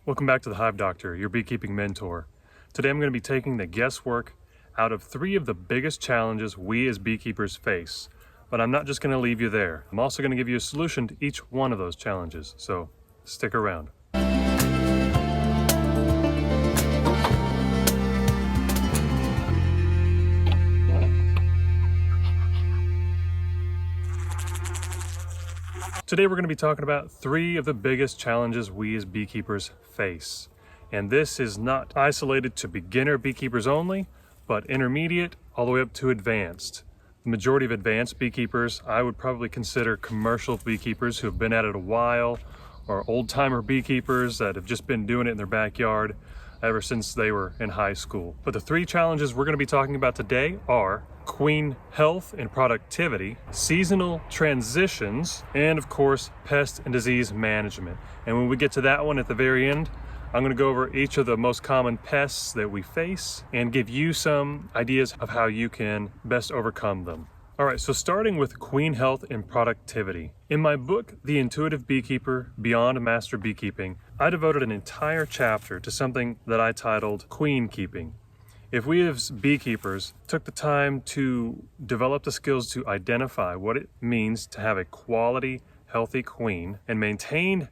Welcome back to the Hive Doctor, your beekeeping mentor. Today I'm going to be taking the guesswork out of 3 of the biggest challenges we as beekeepers face. But I'm not just going to leave you there. I'm also going to give you a solution to each one of those challenges, so stick around. Today we're going to be talking about 3 of the biggest challenges we as beekeepers face. And this is not isolated to beginner beekeepers only, but intermediate all the way up to advanced. The majority of advanced beekeepers I would probably consider commercial beekeepers who have been at it a while, or old-timer beekeepers that have just been doing it in their backyard ever since they were in high school. But the 3 challenges we're going to be talking about today are queen health and productivity, seasonal transitions, and of course, pest and disease management. And when we get to that one at the very end, I'm going to go over each of the most common pests that we face and give you some ideas of how you can best overcome them. All right, so starting with queen health and productivity. In my book, The Intuitive Beekeeper, Beyond Master Beekeeping, I devoted an entire chapter to something that I titled queen keeping. If we as beekeepers took the time to develop the skills to identify what it means to have a quality, healthy queen and maintain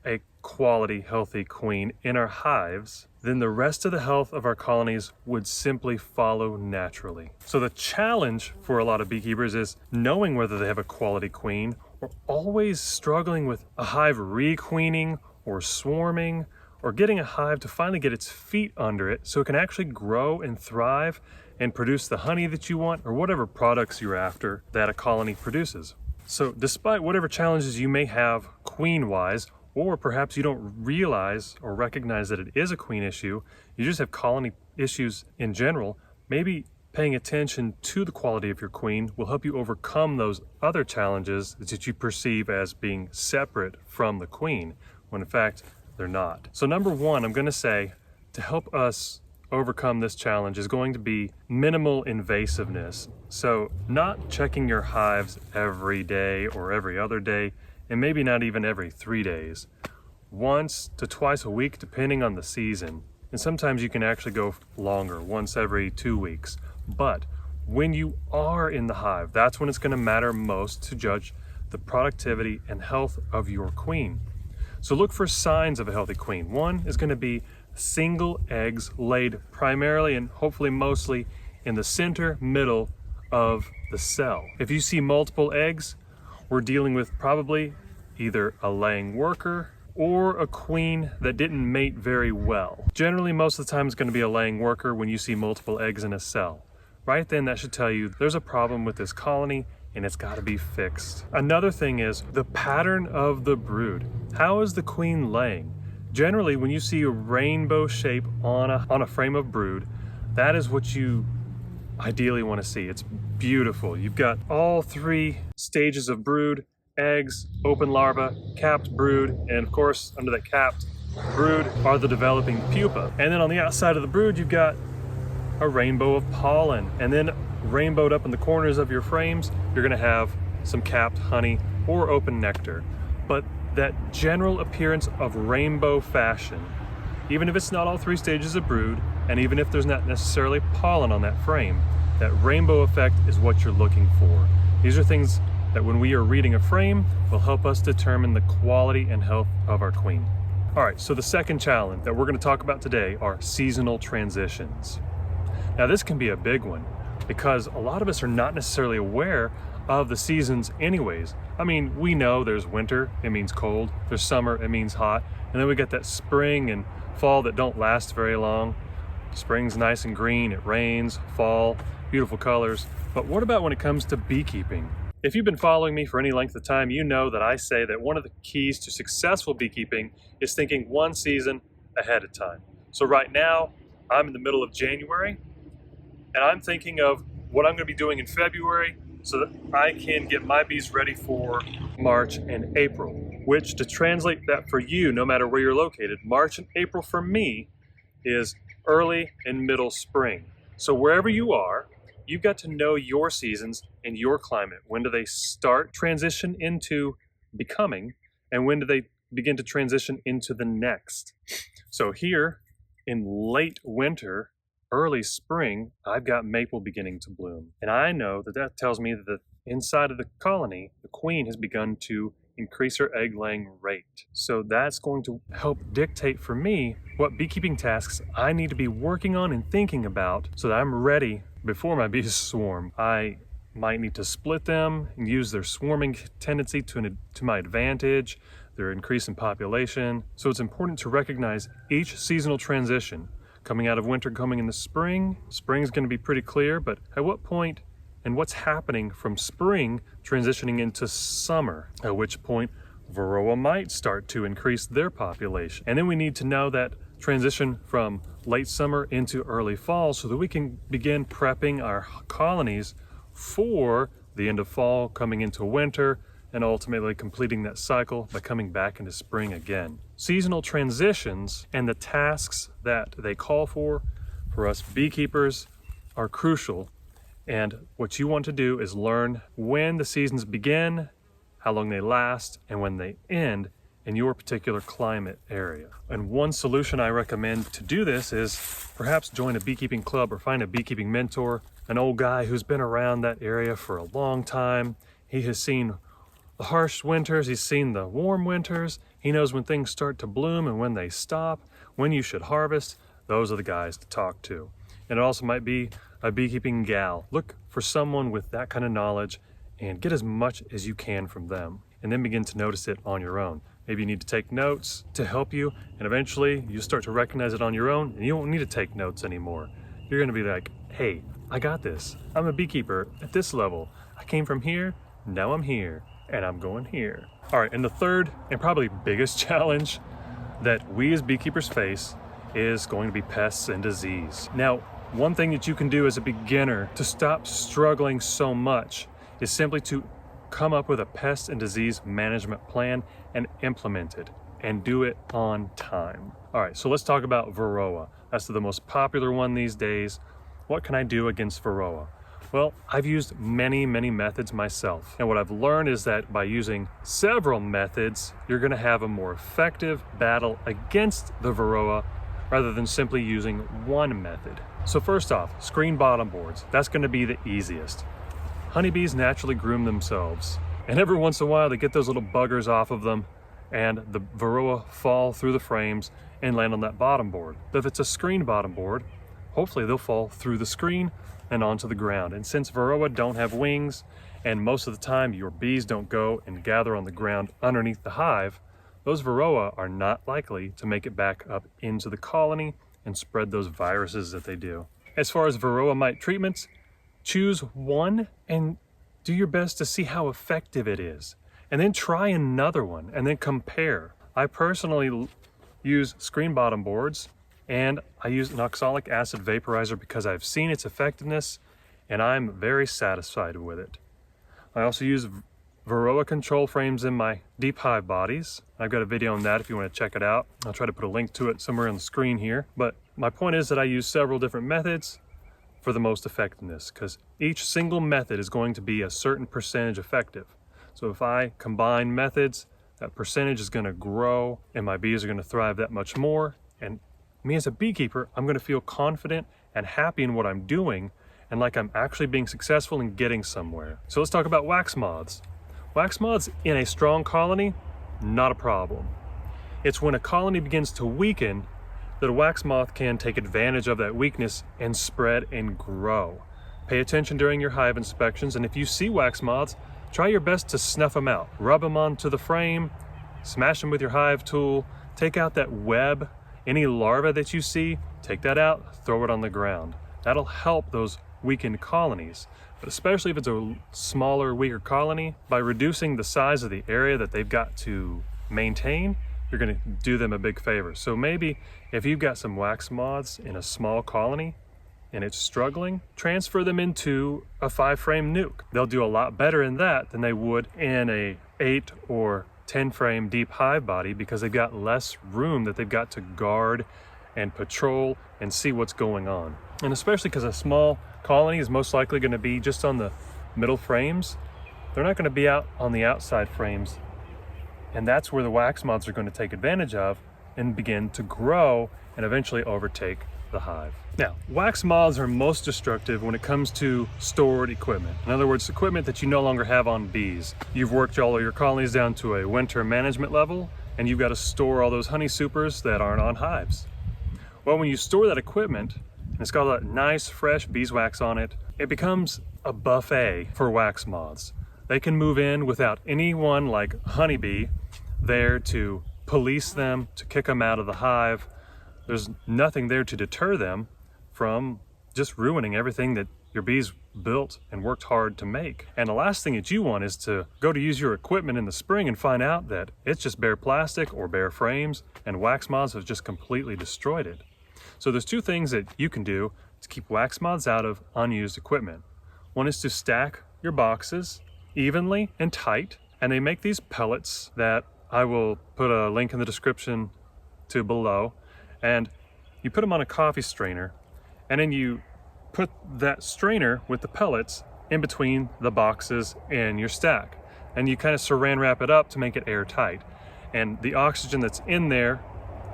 a quality, healthy queen in our hives, then the rest of the health of our colonies would simply follow naturally. So the challenge for a lot of beekeepers is knowing whether they have a quality queen or always struggling with a hive requeening or swarming, or getting a hive to finally get its feet under it so it can actually grow and thrive and produce the honey that you want or whatever products you're after that a colony produces. So despite whatever challenges you may have queen-wise, or perhaps you don't realize or recognize that it is a queen issue, you just have colony issues in general, maybe paying attention to the quality of your queen will help you overcome those other challenges that you perceive as being separate from the queen, when in fact, they're not. So number 1, I'm going to say, to help us overcome this challenge is going to be minimal invasiveness. So not checking your hives every day or every other day, and maybe not even every 3 days. Once to twice a week, depending on the season. And sometimes you can actually go longer, once every 2 weeks. But when you are in the hive, that's when it's going to matter most to judge the productivity and health of your queen. So look for signs of a healthy queen. 1 is going to be single eggs laid primarily and hopefully mostly in the center middle of the cell. If you see multiple eggs, we're dealing with probably either a laying worker or a queen that didn't mate very well. Generally, most of the time it's going to be a laying worker when you see multiple eggs in a cell. Right then, that should tell you there's a problem with this colony and it's got to be fixed. Another thing is the pattern of the brood. How is the queen laying? Generally, when you see a rainbow shape on a frame of brood, that is what you ideally want to see. It's beautiful. You've got all 3 stages of brood: eggs, open larva, capped brood, and of course, under that capped brood are the developing pupa. And then on the outside of the brood, you've got a rainbow of pollen, and then rainbowed up in the corners of your frames, you're going to have some capped honey or open nectar. But that general appearance of rainbow fashion, even if it's not all 3 stages of brood, and even if there's not necessarily pollen on that frame, that rainbow effect is what you're looking for. These are things that when we are reading a frame will help us determine the quality and health of our queen. All right, so the second challenge that we're going to talk about today are seasonal transitions. Now this can be a big one, because a lot of us are not necessarily aware of the seasons anyways. I mean, we know there's winter, it means cold, there's summer, it means hot, and then we get that spring and fall that don't last very long. Spring's nice and green, it rains, fall, beautiful colors. But what about when it comes to beekeeping? If you've been following me for any length of time, you know that I say that one of the keys to successful beekeeping is thinking 1 season ahead of time. So right now, I'm in the middle of January, and I'm thinking of what I'm going to be doing in February so that I can get my bees ready for March and April, which, to translate that for you, no matter where you're located, March and April for me is early and middle spring. So wherever you are, you've got to know your seasons and your climate. When do they start transition into becoming, and when do they begin to transition into the next. So here in late winter, early spring, I've got maple beginning to bloom. And I know that that tells me that the inside of the colony, the queen has begun to increase her egg laying rate. So that's going to help dictate for me what beekeeping tasks I need to be working on and thinking about so that I'm ready before my bees swarm. I might need to split them and use their swarming tendency to my advantage, their increase in population. So it's important to recognize each seasonal transition. Coming out of winter, coming into spring. Spring's going to be pretty clear, but at what point and what's happening from spring transitioning into summer, at which point Varroa might start to increase their population. And then we need to know that transition from late summer into early fall so that we can begin prepping our colonies for the end of fall, coming into winter, and ultimately completing that cycle by coming back into spring again. Seasonal transitions and the tasks that they call for us beekeepers are crucial. And what you want to do is learn when the seasons begin, how long they last, and when they end in your particular climate area. And one solution I recommend to do this is perhaps join a beekeeping club or find a beekeeping mentor, an old guy who's been around that area for a long time. He has seen the harsh winters, he's seen the warm winters, he knows when things start to bloom and when they stop, when you should harvest. Those are the guys to talk to. And it also might be a beekeeping gal. Look for someone with that kind of knowledge and get as much as you can from them, and then begin to notice it on your own. Maybe you need to take notes to help you, and eventually you start to recognize it on your own and you won't need to take notes anymore. You're gonna be like, hey, I got this. I'm a beekeeper at this level. I came from here, now I'm here, and I'm going here. All right, and the third and probably biggest challenge that we as beekeepers face is going to be pests and disease. Now, one thing that you can do as a beginner to stop struggling so much is simply to come up with a pest and disease management plan and implement it, and do it on time. All right, so let's talk about Varroa. That's the most popular one these days. What can I do against Varroa? Well, I've used many methods myself. And what I've learned is that by using several methods, you're gonna have a more effective battle against the Varroa rather than simply using one method. So first off, screen bottom boards. That's gonna be the easiest. Honeybees naturally groom themselves. And every once in a while, they get those little buggers off of them and the Varroa fall through the frames and land on that bottom board. But if it's a screen bottom board, hopefully they'll fall through the screen and onto the ground. And since Varroa don't have wings, and most of the time your bees don't go and gather on the ground underneath the hive, those Varroa are not likely to make it back up into the colony and spread those viruses that they do. As far as Varroa mite treatments, choose one and do your best to see how effective it is. And then try another one and then compare. I personally use screen bottom boards, and I use an oxalic acid vaporizer because I've seen its effectiveness and I'm very satisfied with it. I also use Varroa control frames in my deep hive bodies. I've got a video on that if you want to check it out. I'll try to put a link to it somewhere on the screen here. But my point is that I use several different methods for the most effectiveness, because each single method is going to be a certain percentage effective. So if I combine methods, that percentage is going to grow and my bees are going to thrive that much more. And me as a beekeeper, I'm going to feel confident and happy in what I'm doing and like I'm actually being successful and getting somewhere. So let's talk about wax moths. Wax moths in a strong colony, not a problem. It's when a colony begins to weaken that a wax moth can take advantage of that weakness and spread and grow. Pay attention during your hive inspections, and if you see wax moths, try your best to snuff them out. Rub them onto the frame, smash them with your hive tool, take out that web. Any larva that you see, take that out, throw it on the ground. That'll help those weakened colonies. But especially if it's a smaller, weaker colony, by reducing the size of the area that they've got to maintain, you're going to do them a big favor. So maybe if you've got some wax moths in a small colony and it's struggling, transfer them into a 5-frame nuke. They'll do a lot better in that than they would in a 8 or 10-frame deep hive body, because they've got less room that they've got to guard and patrol and see what's going on. And especially because a small colony is most likely going to be just on the middle frames. They're not going to be out on the outside frames And that's where the wax moths are going to take advantage of and begin to grow and eventually overtake the hive. Now, wax moths are most destructive when it comes to stored equipment. In other words, equipment that you no longer have on bees. You've worked all of your colonies down to a winter management level, and you've got to store all those honey supers that aren't on hives. Well, when you store that equipment, and it's got that nice fresh beeswax on it, it becomes a buffet for wax moths. They can move in without anyone like honeybee there to police them, to kick them out of the hive. There's nothing there to deter them from just ruining everything that your bees built and worked hard to make. And the last thing that you want is to go to use your equipment in the spring and find out that it's just bare plastic or bare frames and wax moths have just completely destroyed it. So there's two things that you can do to keep wax moths out of unused equipment. One is to stack your boxes evenly and tight, and they make these pellets that I will put a link in the description to below, and you put them on a coffee strainer, and then you put that strainer with the pellets in between the boxes and your stack, and you kind of saran wrap it up to make it airtight. And the oxygen that's in there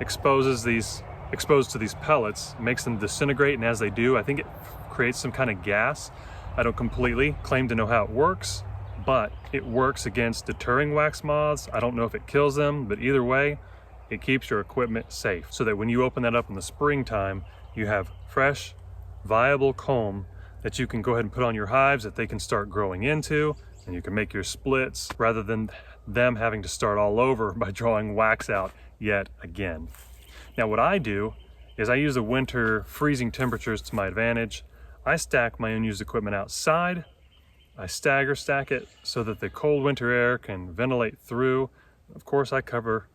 exposed to these pellets makes them disintegrate, and as they do, I think it creates some kind of gas. I don't completely claim to know how it works, but it works against deterring wax moths. I don't know if it kills them, but either way, it keeps your equipment safe so that when you open that up in the springtime, you have fresh, viable comb that you can go ahead and put on your hives that they can start growing into, and you can make your splits rather than them having to start all over by drawing wax out yet again. Now what I do is I use the winter freezing temperatures to my advantage. I stack my unused equipment outside. I stagger stack it so that the cold winter air can ventilate through. Of course, I cover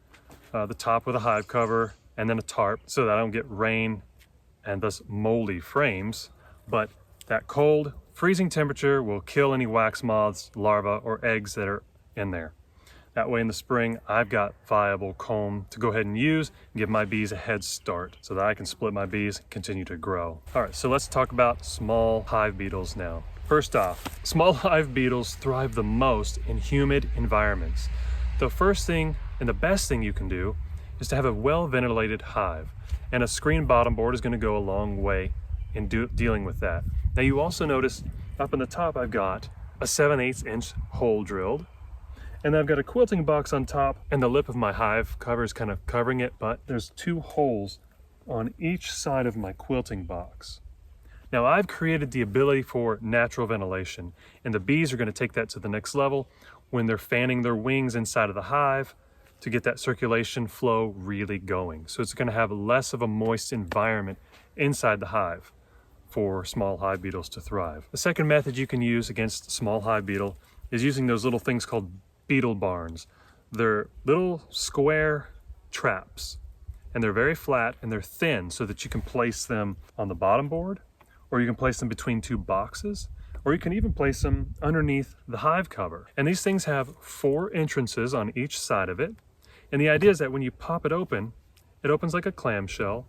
the top with a hive cover and then a tarp so that I don't get rain and thus moldy frames. But that cold freezing temperature will kill any wax moths, larvae, or eggs that are in there. That way in the spring, I've got viable comb to go ahead and use and give my bees a head start so that I can split my bees and continue to grow. All right, so let's talk about small hive beetles now. First off, small hive beetles thrive the most in humid environments. The first thing and the best thing you can do is to have a well-ventilated hive, and a screen bottom board is going to go a long way in dealing with that. Now you also notice up in the top I've got a 7/8 inch hole drilled, and I've got a quilting box on top, and the lip of my hive cover is kind of covering it, but there's 2 holes on each side of my quilting box. Now I've created the ability for natural ventilation, and the bees are going to take that to the next level when they're fanning their wings inside of the hive to get that circulation flow really going. So it's going to have less of a moist environment inside the hive for small hive beetles to thrive. The second method you can use against small hive beetle is using those little things called Beetle Barns. They're little square traps, and they're very flat and they're thin so that you can place them on the bottom board, or you can place them between 2 boxes, or you can even place them underneath the hive cover. And these things have 4 entrances on each side of it. And the idea is that when you pop it opens like a clamshell,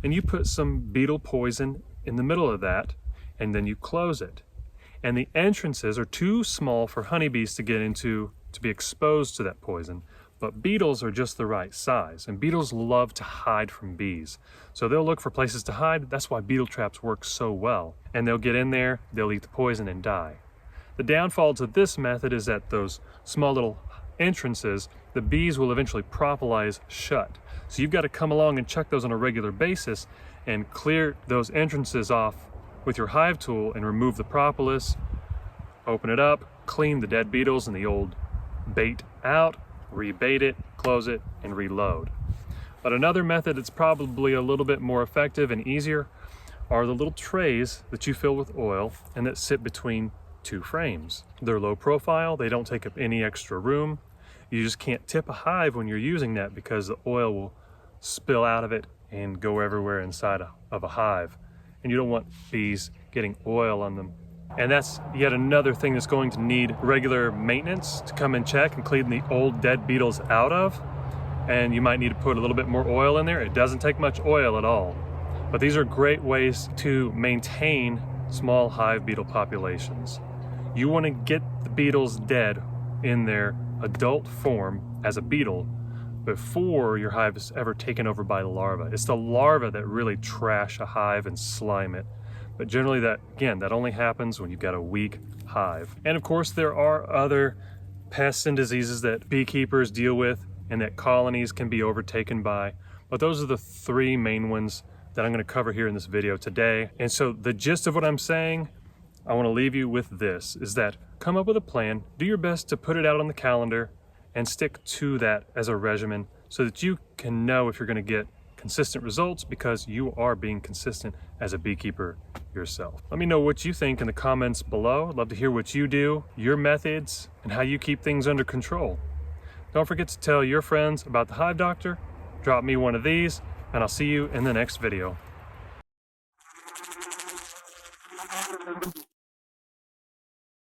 and you put some beetle poison in the middle of that, and then you close it. And the entrances are too small for honeybees to get into to be exposed to that poison, but beetles are just the right size, and beetles love to hide from bees. So they'll look for places to hide. That's why beetle traps work so well. And they'll get in there, they'll eat the poison and die. The downfall to this method is that those small little entrances, the bees will eventually propolize shut. So you've got to come along and check those on a regular basis and clear those entrances off with your hive tool and remove the propolis, open it up, clean the dead beetles and the old bait out, rebait it, close it, and reload. But another method that's probably a little bit more effective and easier are the little trays that you fill with oil and that sit between 2 frames. They're low profile, they don't take up any extra room. You just can't tip a hive when you're using that because the oil will spill out of it and go everywhere inside of a hive. And you don't want bees getting oil on them. And that's yet another thing that's going to need regular maintenance to come and check and clean the old dead beetles out of. And you might need to put a little bit more oil in there. It doesn't take much oil at all. But these are great ways to maintain small hive beetle populations. You want to get the beetles dead in their adult form as a beetle before your hive is ever taken over by larvae. It's the larvae that really trash a hive and slime it. But generally that only happens when you've got a weak hive. And of course there are other pests and diseases that beekeepers deal with and that colonies can be overtaken by. But those are the three main ones that I'm going to cover here in this video today. And so the gist of what I'm saying, I want to leave you with this, is that come up with a plan, do your best to put it out on the calendar, and stick to that as a regimen so that you can know if you're going to get consistent results because you are being consistent as a beekeeper yourself. Let me know what you think in the comments below. I'd love to hear what you do, your methods, and how you keep things under control. Don't forget to tell your friends about the Hive Doctor. Drop me one of these, and I'll see you in the next video.